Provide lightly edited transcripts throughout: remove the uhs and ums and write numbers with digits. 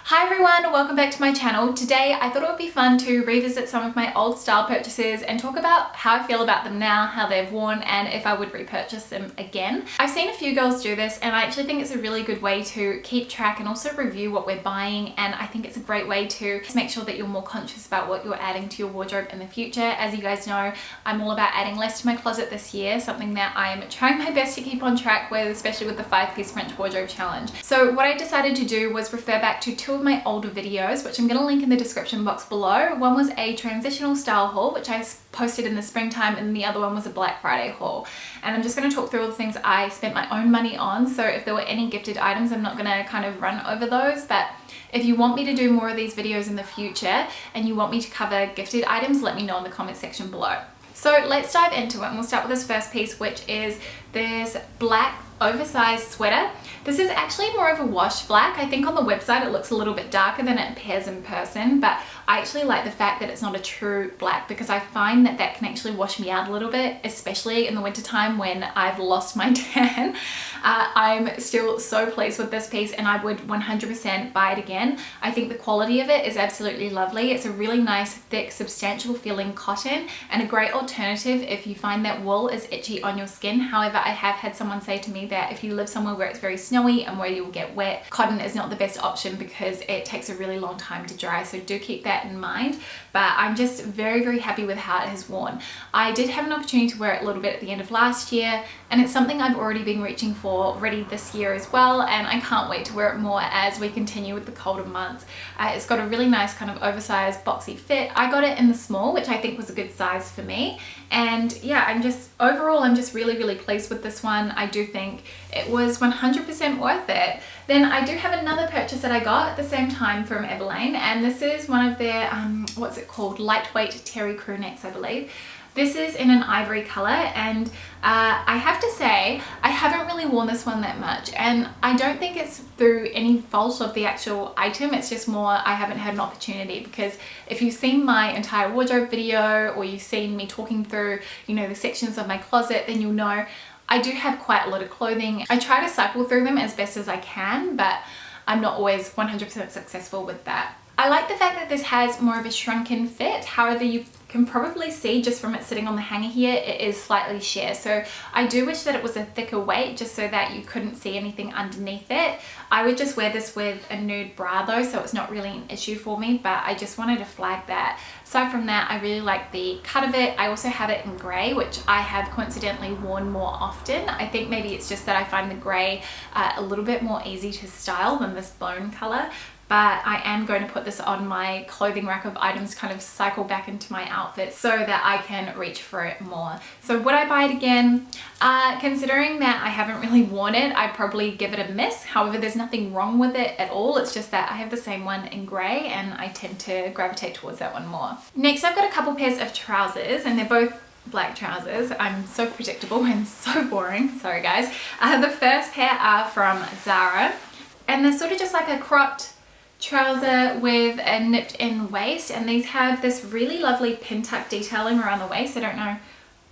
Hi everyone, welcome back to my channel. Today I thought it would be fun to revisit some of my old style purchases and talk about how I feel about them now, how they've worn, and if I would repurchase them again. I've seen a few girls do this and I actually think it's a really good way to keep track and also review what we're buying, and I think it's a great way to make sure that you're more conscious about what you're adding to your wardrobe in the future. As you guys know, I'm all about adding less to my closet this year, something that I'm trying my best to keep on track with, especially with the 5-piece French wardrobe challenge. So what I decided to do was refer back to two of my older videos, which I'm going to link in the description box below. One was a transitional style haul, which I posted in the springtime, and the other one was a Black Friday haul. And I'm just going to talk through all the things I spent my own money on. So if there were any gifted items, I'm not going to kind of run over those, but if you want me to do more of these videos in the future and you want me to cover gifted items, let me know in the comment section below. So let's dive into it, and we'll start with this first piece, which is this black oversized sweater. This is actually more of a washed black. I think on the website it looks a little bit darker than it appears in person, but I actually like the fact that it's not a true black because I find that that can actually wash me out a little bit, especially in the winter time when I've lost my tan. I'm still so pleased with this piece and I would 100% buy it again. I think the quality of it is absolutely lovely. It's a really nice, thick, substantial feeling cotton and a great alternative if you find that wool is itchy on your skin. However, I have had someone say to me that if you live somewhere where it's very snowy and where you'll get wet, cotton is not the best option because it takes a really long time to dry. So do keep that in mind. But I'm just very, very happy with how it has worn. I did have an opportunity to wear it a little bit at the end of last year, and it's something I've already been reaching for already this year as well, and I can't wait to wear it more as we continue with the colder months. It's got a really nice kind of oversized boxy fit. I got it in the small, which I think was a good size for me, and yeah, overall I'm just really, really pleased with this one. I do think it was 100% worth it. Then I do have another purchase that I got at the same time from Everlane, and this is one of their what's it called, lightweight terry crew necks, I believe. This is in an ivory color, and I have to say I haven't really worn this one that much, and I don't think it's through any fault of the actual item. It's just more I haven't had an opportunity, because if you've seen my entire wardrobe video or you've seen me talking through, you know, the sections of my closet, then you'll know I do have quite a lot of clothing. I try to cycle through them as best as I can, but I'm not always 100% successful with that. I like the fact that this has more of a shrunken fit. However, you can probably see just from it sitting on the hanger here, it is slightly sheer. So I do wish that it was a thicker weight just so that you couldn't see anything underneath it. I would just wear this with a nude bra though, so it's not really an issue for me, but I just wanted to flag that. Aside from that, I really like the cut of it. I also have it in grey, which I have coincidentally worn more often. I think maybe it's just that I find the grey a little bit more easy to style than this bone color. But I am going to put this on my clothing rack of items, kind of cycle back into my outfit so that I can reach for it more. So would I buy it again? Considering that I haven't really worn it, I'd probably give it a miss. However, there's nothing wrong with it at all. It's just that I have the same one in grey and I tend to gravitate towards that one more. Next, I've got a couple pairs of trousers, and they're both black trousers. I'm so predictable and so boring. Sorry guys. The first pair are from Zara, and they're sort of just like a cropped trouser with a nipped in waist, and these have this really lovely pin tuck detailing around the waist. I don't know,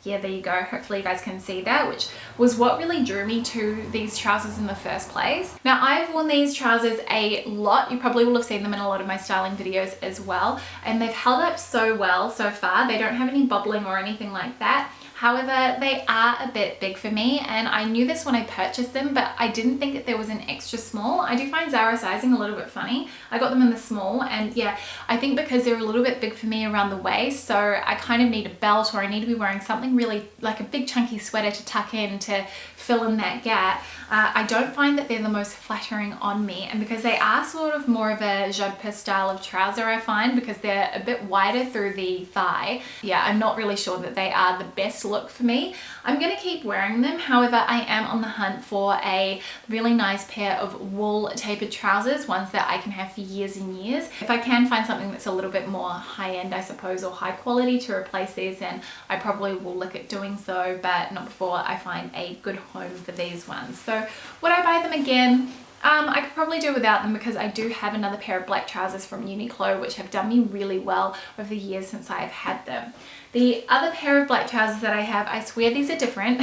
yeah, there you go, hopefully you guys can see that, which was what really drew me to these trousers in the first place. Now, I've worn these trousers a lot. You probably will have seen them in a lot of my styling videos as well, and they've held up so well so far. They don't have any bubbling or anything like that. However, they are a bit big for me, and I knew this when I purchased them, but I didn't think that there was an extra small. I do find Zara sizing a little bit funny. I got them in the small, and yeah, I think because they're a little bit big for me around the waist, so I kind of need a belt, or I need to be wearing something really like a big chunky sweater to tuck in to fill in that gap. I don't find that they're the most flattering on me, and because they are sort of more of a jodhpur style of trouser, I find, because they're a bit wider through the thigh. Yeah, I'm not really sure that they are the best look for me. I'm gonna keep wearing them. However, I am on the hunt for a really nice pair of wool tapered trousers, ones that I can have for years and years. If I can find something that's a little bit more high-end, I suppose, or high quality to replace these, then I probably will look at doing so, but not before I find a good home for these ones. So would I buy them again? I could probably do without them, because I do have another pair of black trousers from Uniqlo which have done me really well over the years since I've had them. The other pair of black trousers that I have, I swear these are different.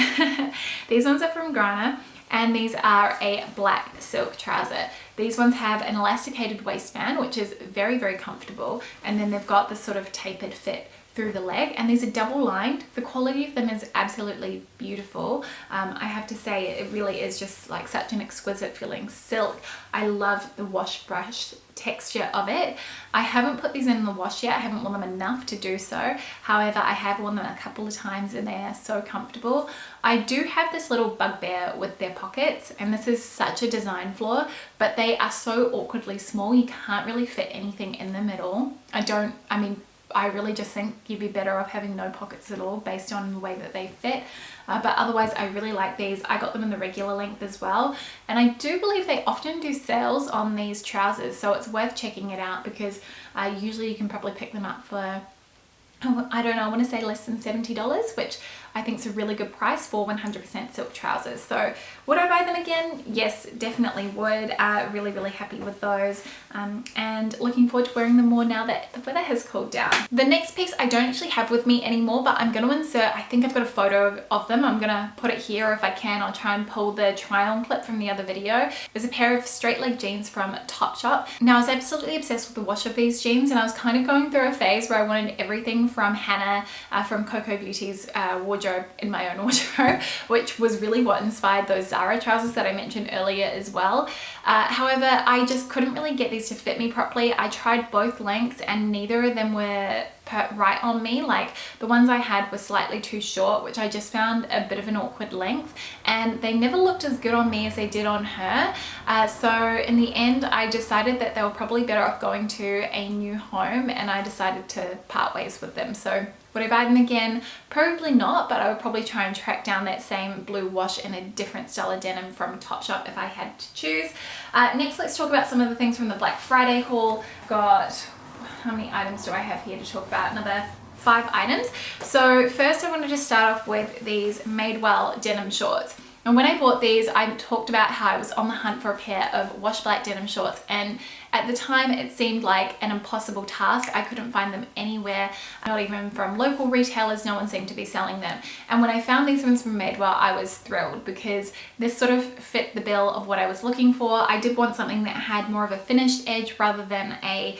These ones are from Grana, and these are a black silk trouser. These ones have an elasticated waistband, which is very, very comfortable. And then they've got this sort of tapered fit through the leg, and these are double lined. The quality of them is absolutely beautiful. I have to say it really is just like such an exquisite feeling silk. I love the wash brush texture of it. I haven't put these in the wash yet. I haven't worn them enough to do so. However, I have worn them a couple of times and they are so comfortable. I do have this little bugbear with their pockets, and this is such a design flaw, but they are so awkwardly small. You can't really fit anything in them at all. I really just think you'd be better off having no pockets at all based on the way that they fit. But otherwise, I really like these. I got them in the regular length as well. And I do believe they often do sales on these trousers. So it's worth checking it out, because usually you can probably pick them up for, I don't know, I want to say less than $70, which I think is a really good price for 100% silk trousers. So would I buy them again? Yes, definitely would. Really, really happy with those, and looking forward to wearing them more now that the weather has cooled down. The next piece I don't actually have with me anymore, but I'm going to insert, I think I've got a photo of them. I'm going to put it here, or if I can, I'll try and pull the try-on clip from the other video. There's a pair of straight leg jeans from Topshop. Now, I was absolutely obsessed with the wash of these jeans, and I was kind of going through a phase where I wanted everything from Hannah, from Coco Beauty's wardrobe in my own wardrobe, which was really what inspired those Zara trousers that I mentioned earlier as well. However, I just couldn't really get these to fit me properly. I tried both lengths and neither of them were right on me. Like, the ones I had were slightly too short, which I just found a bit of an awkward length, and they never looked as good on me as they did on her. So in the end, I decided that they were probably better off going to a new home, and I decided to part ways with them. So would I buy them again? Probably not, but I would probably try and track down that same blue wash in a different style of denim from Topshop if I had to choose. Next, let's talk about some of the things from the Black Friday haul. Got, how many items do I have here to talk about? Another 5 items. So first, I wanted to start off with these Mademoiselle denim shorts. And when I bought these, I talked about how I was on the hunt for a pair of wash black denim shorts, and at the time it seemed like an impossible task. I couldn't find them anywhere, not even from local retailers. No one seemed to be selling them. And when I found these ones from Madewell, I was thrilled, because this sort of fit the bill of what I was looking for. I did want something that had more of a finished edge rather than a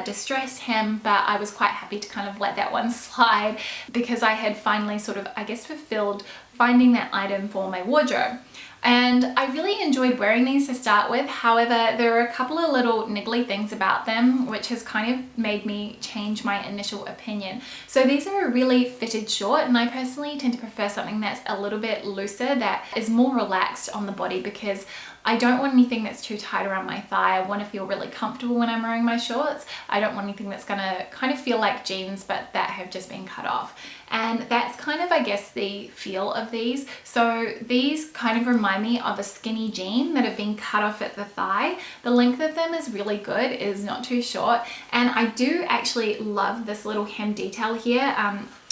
distressed hem, but I was quite happy to kind of let that one slide, because I had finally sort of, I guess, fulfilled finding that item for my wardrobe. And I really enjoyed wearing these to start with. However, there are a couple of little niggly things about them which has kind of made me change my initial opinion. So these are a really fitted short, and I personally tend to prefer something that's a little bit looser, that is more relaxed on the body, because I don't want anything that's too tight around my thigh. I want to feel really comfortable when I'm wearing my shorts. I don't want anything that's gonna kind of feel like jeans but that have just been cut off. And that's kind of, I guess, the feel of these. So these kind of remind me of a skinny jean that have been cut off at the thigh. The length of them is really good, it is not too short. And I do actually love this little hem detail here.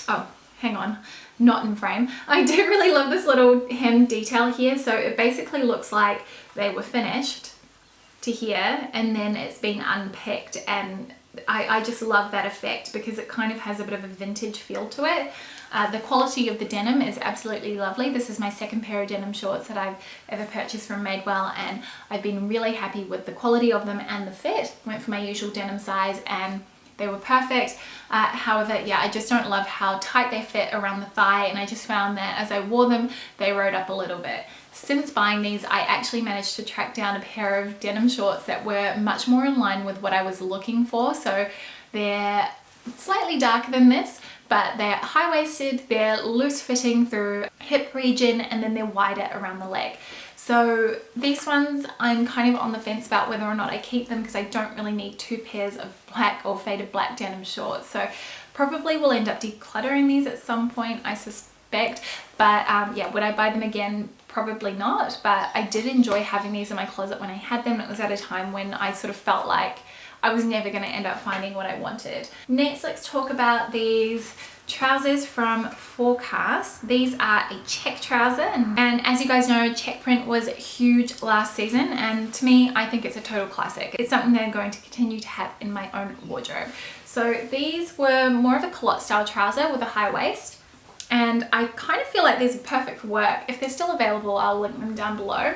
Oh, hang on. Not in frame. I do really love this little hem detail here. So it basically looks like they were finished to here and then it's been unpicked, and I just love that effect because it kind of has a bit of a vintage feel to it. The quality of the denim is absolutely lovely. This is my second pair of denim shorts that I've ever purchased from Madewell, and I've been really happy with the quality of them and the fit. Went for my usual denim size and they were perfect. However, yeah, I just don't love how tight they fit around the thigh, and I just found that as I wore them, they rode up a little bit. Since buying these, I actually managed to track down a pair of denim shorts that were much more in line with what I was looking for. So they're slightly darker than this, but they're high-waisted, they're loose-fitting through hip region, and then they're wider around the leg. So these ones, I'm kind of on the fence about whether or not I keep them, because I don't really need 2 pairs of black or faded black denim shorts. So probably will end up decluttering these at some point, I suspect. But yeah, would I buy them again? Probably not. But I did enjoy having these in my closet when I had them. It was at a time when I sort of felt like I was never going to end up finding what I wanted. Next, let's talk about these trousers from Forecast. These are a check trouser, and as you guys know, check print was huge last season, and to me, I think it's a total classic. It's something that I'm going to continue to have in my own wardrobe. So these were more of a culotte style trouser with a high waist, and I kind of feel like these are perfect for work. If they're still available, I'll link them down below.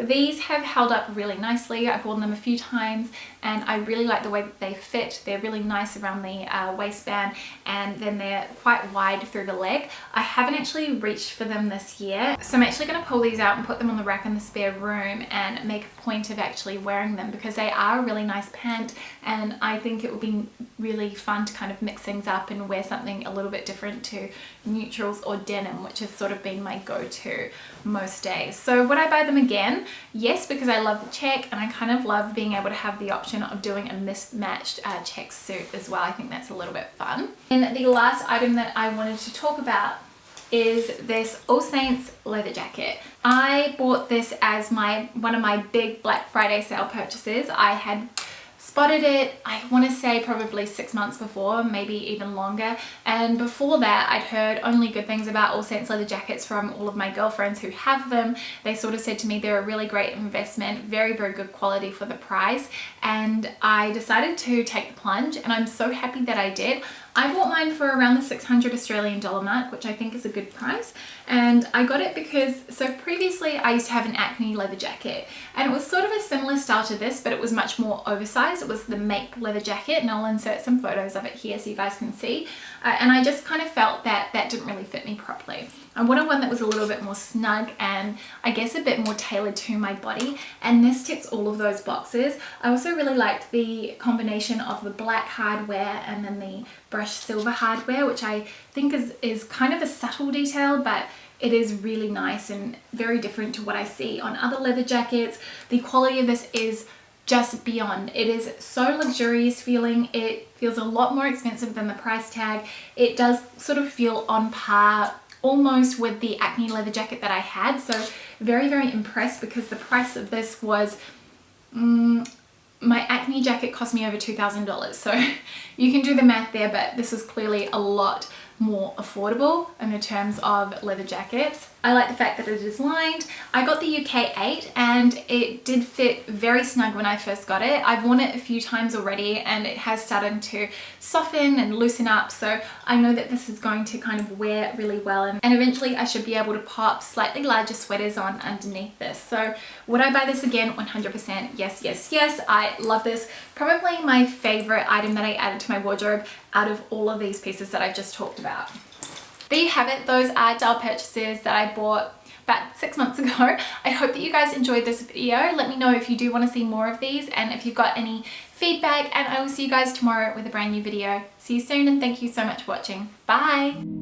These have held up really nicely. I've worn them a few times and I really like the way that they fit. They're really nice around the waistband, and then they're quite wide through the leg. I haven't actually reached for them this year, so I'm actually going to pull these out and put them on the rack in the spare room and make a point of actually wearing them, because they are a really nice pant, and I think it would be really fun to kind of mix things up and wear something a little bit different to neutrals or denim, which has sort of been my go-to most days. So would I buy them again? Yes, because I love the check and I kind of love being able to have the option of doing a mismatched check suit as well. I think that's a little bit fun. And the last item that I wanted to talk about is this All Saints leather jacket. I bought this as one of my big Black Friday sale purchases. I had spotted it, I want to say probably 6 months before, maybe even longer, and before that I'd heard only good things about All Saints leather jackets from all of my girlfriends who have them. They sort of said to me they're a really great investment, very good quality for the price, and I decided to take the plunge, and I'm so happy that I did. I bought mine for around the 600 Australian dollar mark, which I think is a good price, and I got it because, so previously I used to have an Acne leather jacket, and it was sort of a similar style to this, but it was much more oversized. It was the Make leather jacket, and I'll insert some photos of it here so you guys can see, and I just kind of felt that that didn't really fit me properly. I wanted one that was a little bit more snug and I guess a bit more tailored to my body, and this ticks all of those boxes. I also really liked the combination of the black hardware and then the brushed silver hardware, which I think is kind of a subtle detail, but it is really nice and very different to what I see on other leather jackets. The quality of this is just beyond. It is so luxurious feeling. It feels a lot more expensive than the price tag. It does sort of feel on par almost with the Acne leather jacket that I had, so very impressed, because the price of this was my Acne jacket cost me over $2,000, so you can do the math there, but this was clearly a lot more affordable in the terms of leather jackets. I like the fact that it is lined. I got the UK 8 and it did fit very snug when I first got it. I've worn it a few times already and it has started to soften and loosen up, so I know that this is going to kind of wear really well, and eventually I should be able to pop slightly larger sweaters on underneath this. So would I buy this again? 100% yes. I love this. Probably my favorite item that I added to my wardrobe out of all of these pieces that I've just talked about. There you have it. Those are style purchases that I bought about 6 months ago. I hope that you guys enjoyed this video. Let me know if you do want to see more of these and if you've got any feedback, and I will see you guys tomorrow with a brand new video. See you soon, and thank you so much for watching. Bye!